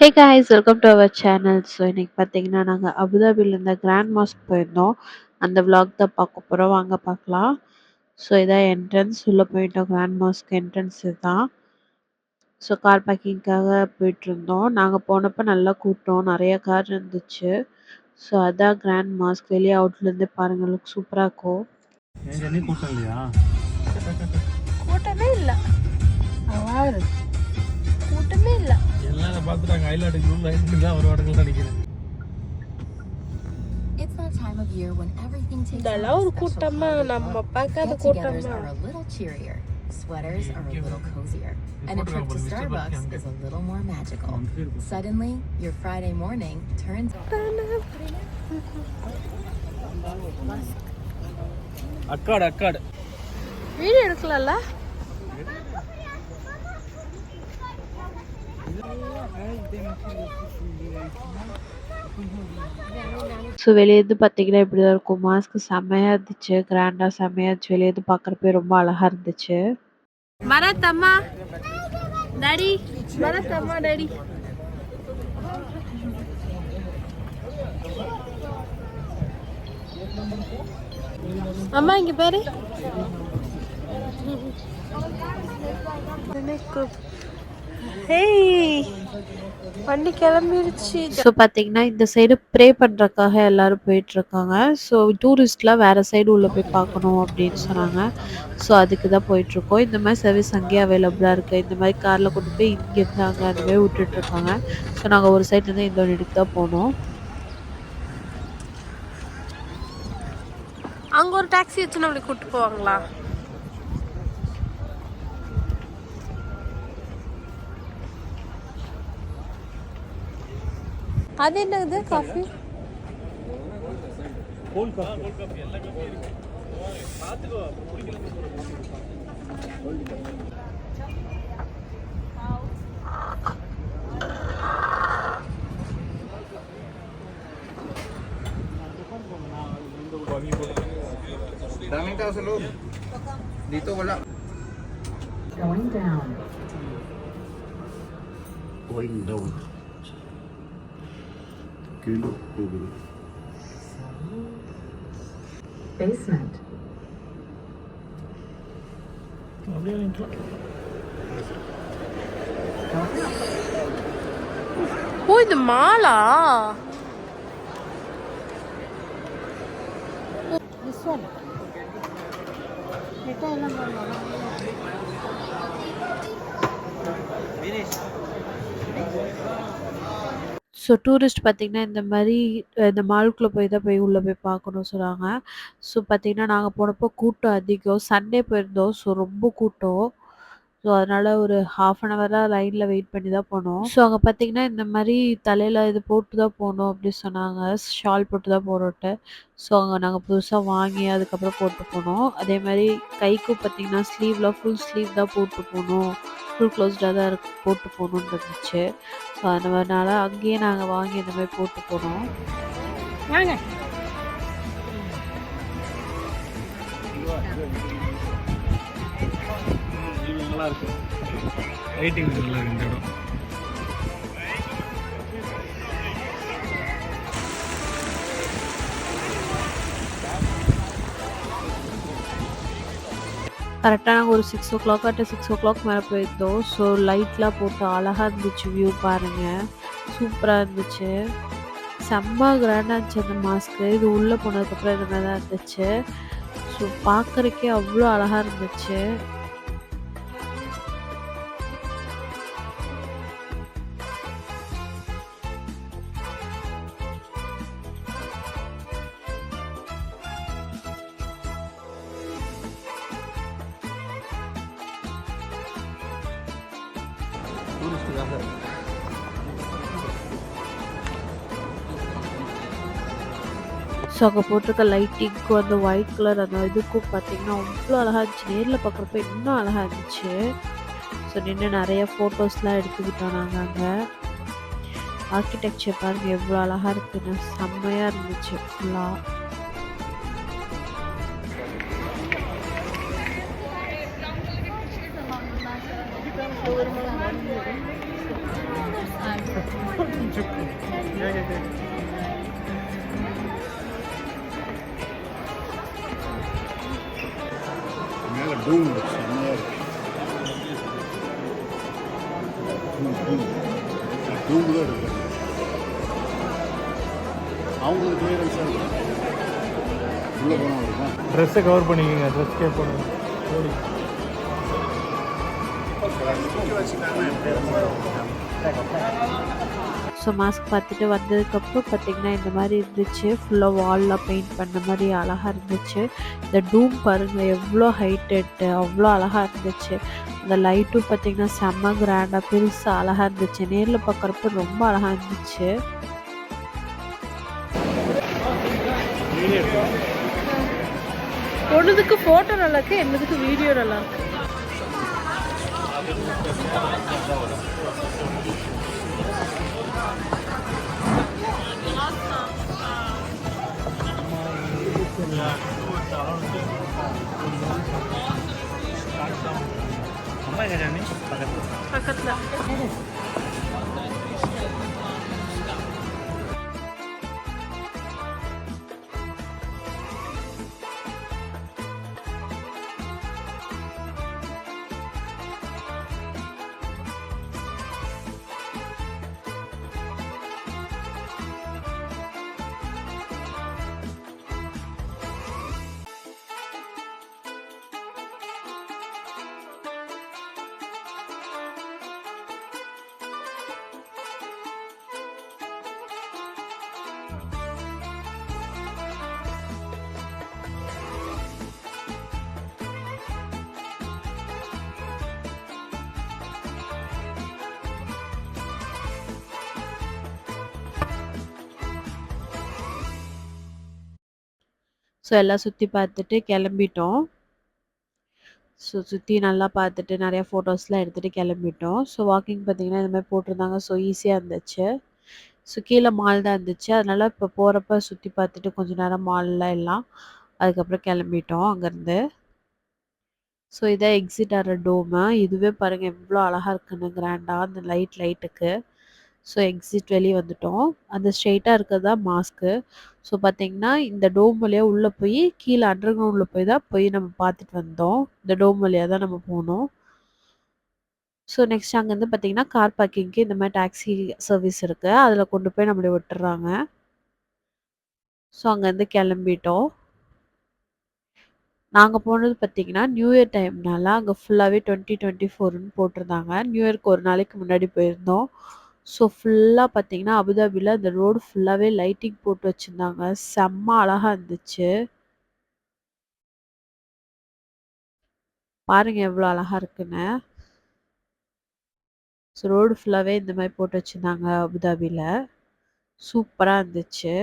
Hey guys, welcome to our channel. So இன்னைக்கு பார்த்தீங்கன்னா நாங்கள் அபுதாபியில் இருந்த கிராண்ட் மாஸ்க் போயிருந்தோம். அந்த vlog தான் பார்க்க போகிறோம், வாங்க பார்க்கலாம். ஸோ இதான் என்ட்ரன்ஸ், உள்ளே போயிட்டோம். கிராண்ட் மாஸ்க் என்ட்ரன்ஸ் இதுதான். ஸோ கார் பார்க்கிங்காக போயிட்டு இருந்தோம். நாங்கள் போனப்போ நல்லா கூட்டம், நிறைய கார் இருந்துச்சு. ஸோ அதான் கிராண்ட் மாஸ்க், வெளியே அவுட்லேருந்து பாருங்கள், லுக் சூப்பராக இருக்கும். கூட்டம் இல்லையா? கூட்டமே இல்லை, கூட்டமே இல்லை. எல்லாம் பார்த்துட்டாங்க. ஐலாண்டுக்கு உள்ள தான் ஒரு இடத்துல நினைக்கிறேன். இதெல்லாம் ஒரு கூட்டமா? நம்ம பார்க்காத கூட்டமா? Sweaters are a little cozier, and a trip to Starbucks is a little more magical. Suddenly, your Friday morning turns. அக்காடு வீடியோ எடுக்கலாம்ல? ஸோ வெளியேருந்து பார்த்தீங்கன்னா இப்படி தான் இருக்கும். மாஸ்க் செம்மையாக இருந்துச்சு, கிராண்டாக செம்மையாக இருந்துச்சு. வெளியேருந்து பார்க்குறப்பே ரொம்ப அழகாக இருந்துச்சு. மரத்தம்மா டாடி, மரத்தம்மா டாடி. அம்மா இங்க பாரு. ஹேய், வண்டி கிளம்பிருச்சு. ஸோ பார்த்தீங்கன்னா இந்த சைடு ப்ரே பண்ணுறக்காக எல்லாரும் போயிட்டுருக்காங்க. ஸோ டூரிஸ்ட்லாம் வேறு சைடு உள்ளே போய் பார்க்கணும் அப்படின்னு சொன்னாங்க. ஸோ அதுக்கு தான் போயிட்டுருக்கோம். இந்த மாதிரி சர்வீஸ் அங்கேயே அவைலபிளாக இருக்குது. இந்த மாதிரி காரில் கொண்டு போய் இங்கேருந்து அங்கே அந்த மாதிரி விட்டுட்ருக்காங்க. ஸோ நாங்கள் ஒரு சைட்லேருந்து இந்த இடத்துக்கு தான் போனோம். அங்க ஒரு டாக்ஸி வச்சு நம்மளை கூப்பிட்டு போவாங்களா? அது என்னது? Coffee? Daming tao sa loob. Dito wala. Going down. Going down. Kilo. Basement. ஓ, இது மாலா? ஸோ டூரிஸ்ட் பார்த்திங்கன்னா இந்த மாதிரி இந்த மாலுக்குள்ளே போய் தான் போய் உள்ளே போய் பார்க்கணும்னு சொன்னாங்க. ஸோ பார்த்திங்கன்னா நாங்கள் போனப்போ கூட்டம் அதிகம். சண்டே போயிருந்தோம். ஸோ ரொம்ப கூட்டம். ஸோ அதனால் ஒரு ஹாஃப்-அன்-ஹவராக லைனில் வெயிட் பண்ணி தான் போனோம். ஸோ அங்கே பார்த்திங்கன்னா இந்த மாதிரி தலையில் இது போட்டு தான் போகணும் அப்படி சொன்னாங்க. ஷால் போட்டு தான் போகணுன்ட்டு. ஸோ அங்கே நாங்கள் புதுசாக வாங்கி அதுக்கப்புறம் போட்டு போனோம். அதே மாதிரி கைக்கும் பார்த்திங்கன்னா ஸ்லீவ்லாம் ஃபுல் ஸ்லீவ் தான் போட்டு போகணும், ஃபுல் க்ளோஸ்டாக தான் போட்டு போகணுன்னு இருந்துச்சு. ஸோ அதனால அங்கேயே நாங்கள் வாங்கி இந்த மாதிரி போட்டு போனோம். வாங்க. நல்லா இருக்கு. ரைட்டிங் நல்லா இருக்கு இந்த இடம். கரெக்டாக நாங்கள் ஒரு 6 o'clock மேலே போயிருந்தோம். ஸோ லைட்லாம் போட்டு அழகாக இருந்துச்சு. வியூ பாருங்கள், சூப்பராக இருந்துச்சு. செம்ம கிராண்டாக இருந்துச்சு அந்த மாஸ்க்கு. இது உள்ளே போனதுக்கப்புறம் இந்த மாதிரி தான் இருந்துச்சு. ஸோ பார்க்குறக்கே அவ்வளோ அழகாக இருந்துச்சு. டூரிஸ்டுக்காக. ஸோ அங்கே போட்டிருக்க லைட்டிங்க்கும் அந்த ஒயிட் கலர் அந்த இதுக்கும் பார்த்தீங்கன்னா அவ்வளோ அழகாக இருந்துச்சு. நேரில் பார்க்குறப்ப இன்னும் அழகாக இருந்துச்சு. ஸோ நின்று நிறைய ஃபோட்டோஸ்லாம் எடுத்துக்கிட்டோம் நாங்கள். அங்கே ஆர்கிடெக்சர் பாருங்கள் எவ்வளோ அழகாக இருக்குன்னு, செம்மையாக இருந்துச்சு ஃபுல்லாக. மேலே டூம் இருக்கு, செம்மையாக இருக்கு. டூம் தான் இருக்கு. அவங்களுக்கு கிளியரன்ஸாக இருக்கும். உள்ளே போனால் இருக்கும். ட்ரெஸ்ஸை கவர் பண்ணிக்கோங்க, ட்ரெஸ்க்கே போடுங்க. ஓடி ஸோ மாஸ்க் பார்த்துட்டு வந்ததுக்கப்புறம் பார்த்திங்கன்னா இந்த மாதிரி இருந்துச்சு. ஃபுல்லாக வால்லாம் பெயிண்ட் பண்ண மாதிரி அழகாக இருந்துச்சு. இந்த டூம் பாருங்கள் எவ்வளோ ஹைட்டெட்டு, அவ்வளோ அழகாக இருந்துச்சு. அந்த லைட்டும் பார்த்திங்கன்னா செம்ம கிராண்டாக பெருசாக அழகாக இருந்துச்சு. நேரில் பார்க்குறப்ப ரொம்ப அழகாக இருந்துச்சு. ஒன்றுதுக்கு ஃபோட்டோ நல்லா இருக்கு, என்னதுக்கு வீடியோ நல்லா இருக்கு. அம்மா எங்க ஜானி? பக்கத்தில் ஸோ எல்லாம் சுற்றி பார்த்துட்டு கிளம்பிட்டோம். ஸோ சுற்றி நல்லா பார்த்துட்டு நிறையா ஃபோட்டோஸ்லாம் எடுத்துகிட்டு கிளம்பிட்டோம். ஸோ வாக்கிங் பார்த்திங்கன்னா இந்த மாதிரி போட்டிருந்தாங்க. ஸோ ஈஸியாக இருந்துச்சு. ஸோ கீழே மால் தான் இருந்துச்சு. அதனால் இப்போ போகிறப்ப சுற்றி பார்த்துட்டு கொஞ்சம் நேரம் மாலில் எல்லாம் அதுக்கப்புறம் கிளம்பிட்டோம் அங்கேருந்து. ஸோ இதான் எக்ஸிட் ஆகிற டோமு. இதுவே பாருங்கள் எவ்வளோ அழகாக இருக்குன்னு கிராண்டாக அந்த லைட்டுக்கு. ஸோ எக்ஸிட் வெளியே வந்துட்டோம். அந்த ஸ்ட்ரெயிட்டாக இருக்கிறது தான் மாஸ்க்கு. ஸோ பார்த்திங்கன்னா இந்த டோம் வழியாக உள்ளே போய் கீழே அண்டர் கிரவுண்டில் போய் நம்ம பார்த்துட்டு வந்தோம். இந்த டோம் வழியாக தான் நம்ம போனோம். ஸோ நெக்ஸ்ட் அங்கேருந்து பார்த்திங்கன்னா கார் பார்க்கிங்க்கு இந்த மாதிரி டாக்ஸி சர்வீஸ் இருக்குது. அதில் கொண்டு போய் நம்மளை விட்டுறாங்க. ஸோ அங்கேருந்து கிளம்பிட்டோம். நாங்கள் போனது பார்த்திங்கன்னா நியூ இயர் டைம்னால அங்கே ஃபுல்லாகவே 2024ன்னு போட்டிருந்தாங்க. நியூ இயர்க்கு ஒரு நாளைக்கு முன்னாடி போயிருந்தோம். ஸோ ஃபுல்லாக பார்த்திங்கன்னா அபுதாபியில் அந்த ரோடு ஃபுல்லாகவே லைட்டிங் போட்டு வச்சுருந்தாங்க. செம்ம அழகாக இருந்துச்சு. பாருங்கள் எவ்வளோ அழகாக இருக்குன்னு. ஸோ ரோடு ஃபுல்லாகவே இந்த மாதிரி போட்டு வச்சுருந்தாங்க அபுதாபியில். சூப்பராக இருந்துச்சு.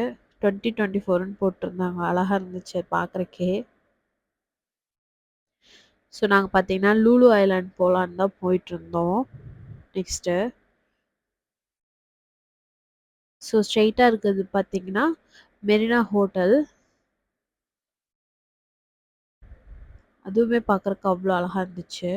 2024ன்னு போட்டிருந்தாங்க. அழகாக இருந்துச்சு பார்க்குறக்கே. ஸோ நாங்கள் பார்த்திங்கன்னா லூலு ஐலாண்ட் போகலான்னு தான் போயிட்டுருந்தோம் நெக்ஸ்ட்டு. ஸோ ஸ்ட்ரெயிட்டாக இருக்கிறது பார்த்திங்கன்னா மெரினா ஹோட்டல். அதுவுமே பார்க்குறக்கு அவ்வளோ அழகாக இருந்துச்சு.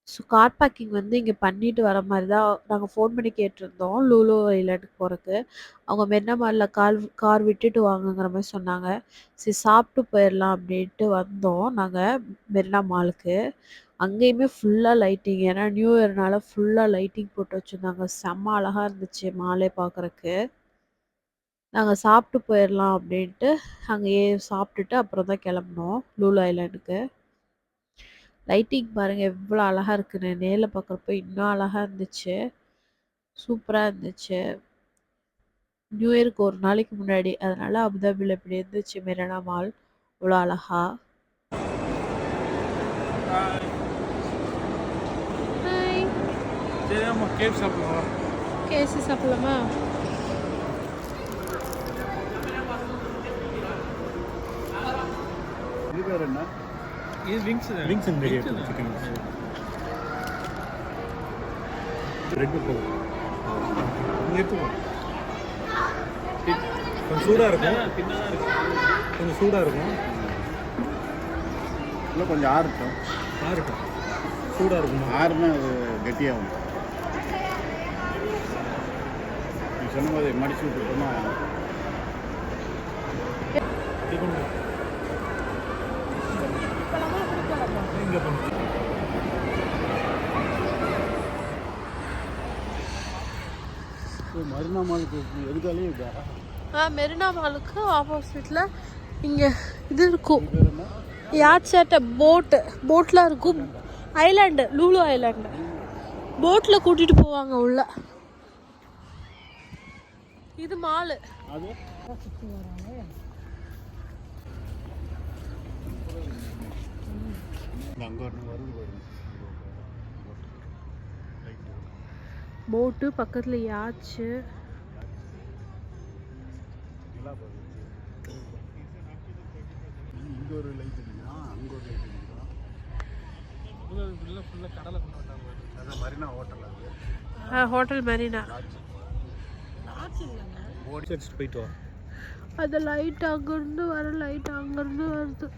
ஸோ கார் பார்க்கிங் வந்து இங்கே பண்ணிட்டு வர மாதிரி தான் நாங்கள் ஃபோன் பண்ணி கேட்டிருந்தோம் லூலு ஐலாண்டுக்கு போகிறக்கு. அவங்க மெரினா மாலில் கார் விட்டுட்டு வாங்கங்கிற மாதிரி சொன்னாங்க. சரி சாப்பிட்டு போயிடலாம் அப்படின்ட்டு வந்தோம் நாங்கள் மெரினா மாலுக்கு. அங்கேயுமே ஃபுல்லாக லைட்டிங், ஏன்னா நியூ இயர்னால ஃபுல்லாக லைட்டிங் போட்டு வச்சுருந்தாங்க. செம்ம அழகாக இருந்துச்சு மாலே பார்க்குறக்கு. நாங்கள் சாப்பிட்டு போயிடலாம் அப்படின்ட்டு அங்கேயே சாப்பிட்டுட்டு அப்புறம் தான் கிளம்புனோம் லூலு ஐலாண்டுக்கு. லைட்டிங் பாருங்கள் எவ்வளோ அழகாக இருக்குன்னு. நேரில் பார்க்குறப்ப இன்னும் அழகாக இருந்துச்சு. சூப்பராக இருந்துச்சு. நியூ இயருக்கு ஒரு நாளைக்கு முன்னாடி, அதனால் அபுதாபியில் இப்படி இருந்துச்சு மெரினா மால் இவ்வளோ அழகா. சரி ஆமாம், கேக் சாப்பிடலாம். கேசி சாப்பிடலாமா? இது பேர் என்ன? இது wings and biryani chicken red போகும். கொஞ்சம் சூடாக இருக்கும். கொஞ்சம் சூடாக இருக்கும். இல்லை கொஞ்சம் ஆறட்டும். ஆறட்டும். சூடாக இருக்கும். ஆறுனா அது கெட்டியாகும். சொன்ன மாதிரி மடிச்சு விட்டுட்டோம்னா இங்கே போகணும். மறுநா மாலுக்கு எதுக்காலே இருக்கா மெரினா மாலுக்கு ஆப்போசிட்டில் இங்கே இது இருக்கும் யாட் சேட்டை போட்லாம் இருக்கும். ஐலாண்டு லூலு ஐலாண்டு போட்டில் கூட்டிகிட்டு போவாங்க உள்ள. இது மாலு. அது அங்கே வருது பாருங்க போட்டு பக்கத்தில் யாச்சு. நல்லா பாருங்க. இங்கே ஒரு லைட் அடிக்கிறா, அங்கே ஒரு லைட் அடிக்கிறா. ஃபுல்லாக கடலை கொண்டு வந்தாங்க. அதான் மரினா ஹோட்டல் அது. ஹோட்டல் மெரினா. ஓடி அடிச்சுட்டு போயிட்டு வா. அது லைட் அங்கேருந்து வர லைட் அங்கேருந்து வருது.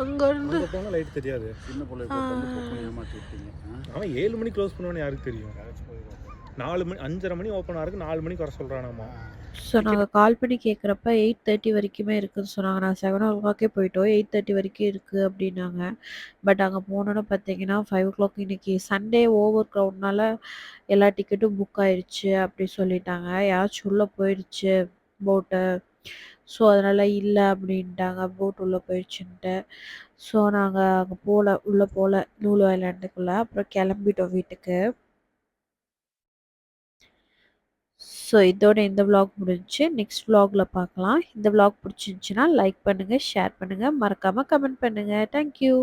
அங்கேருந்து அங்கே போனால் லைட் தெரியாது. சின்ன பிள்ளை போட்டு ஏமாற்றி விட்டீங்க. அவன் 7 மணிக்கு க்ளோஸ் பண்ணுவான்னு யாருக்கு தெரியும்? 4 மணி 5:30 மணி ஓப்பன் ஆகுது, 4 மணிக்கு வர சொல்கிறானாம்மா. ஸோ நாங்கள் கால் பண்ணி கேட்குறப்ப 8:30 வரைக்குமே இருக்குதுன்னு சொன்னாங்க. நான் 7 o'clock போயிட்டோம். 8:30 வரைக்கும் இருக்குது அப்படின்னாங்க. பட் அங்கே போனோன்னு பார்த்தீங்கன்னா 5 o'clock இன்னைக்கு சண்டே ஓவர் க்ரௌட்னால எல்லா டிக்கெட்டும் புக் ஆயிடுச்சு அப்படி சொல்லிட்டாங்க. யாராச்சும் உள்ளே போயிடுச்சு போட்டு. ஸோ அதனால் இல்லை அப்படின்ட்டாங்க, போட் உள்ளே போயிடுச்சுன்ட்டு. ஸோ நாங்கள் அங்கே உள்ளே போகல லூலு ஐலாண்டுக்குள்ளே. அப்புறம் கிளம்பிட்டோம் வீட்டுக்கு. ஸோ இதோட இந்த vlog முடிஞ்சுச்சு. நெக்ஸ்ட் vlogல பார்க்கலாம். இந்த vlog பிடிச்சிருந்துச்சுன்னா லைக் பண்ணுங்கள், ஷேர் பண்ணுங்கள், மறக்காமல் கமெண்ட் பண்ணுங்கள். தேங்க்யூ.